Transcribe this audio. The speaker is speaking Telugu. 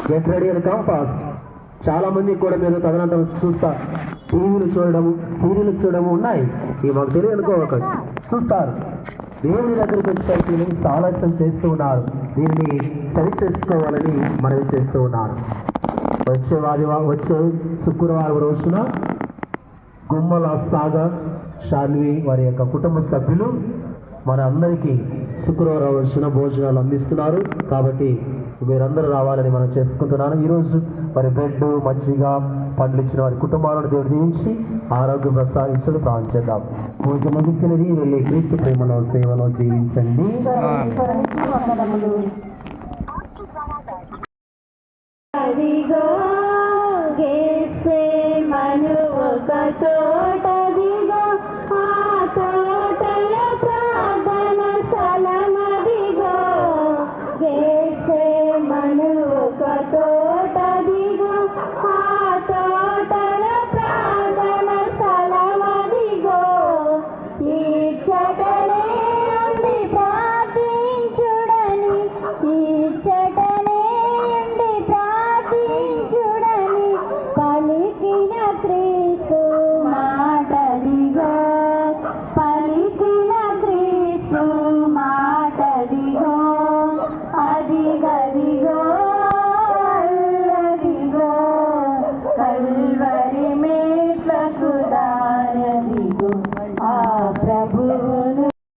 గెట్ రెడీ అని కమ్ ఫాస్ట్. చాలా మంది కూడా మీరు తదనంతరం చూస్తారు, టీవీలు చూడడము, సీరియల్స్ చూడడము ఉన్నాయి. ఇవి మాకు తెలియదు అనుకోకండి, చూస్తారు. దేవుని దగ్గరికి వచ్చేసరికి ఆలస్యం చేస్తూ ఉన్నారు. దీనిని సరి చేసుకోవాలని మనవి చేస్తూ ఉన్నారు. వచ్చే శుక్రవారం రోజున గుమ్మల సాగర్ షాన్వి వారి యొక్క కుటుంబ సభ్యులు మన అందరికీ శుక్రవారం రోజున భోజనాలు అందిస్తున్నారు. కాబట్టి మీరందరూ రావాలని మనం చేసుకుంటున్నాను. ఈరోజు మరి బ్రెడ్, మజ్జిగ, పండ్లు ఇచ్చిన వారి కుటుంబాలను దేవుడు దీవించి ఆరోగ్యం ప్రసాదించడం ప్రార్థన చేద్దాం. పూజ ముగిసినది, వెళ్ళి క్రీస్తు ప్రేమలో సేవలో జీవించండి. తోటదిగో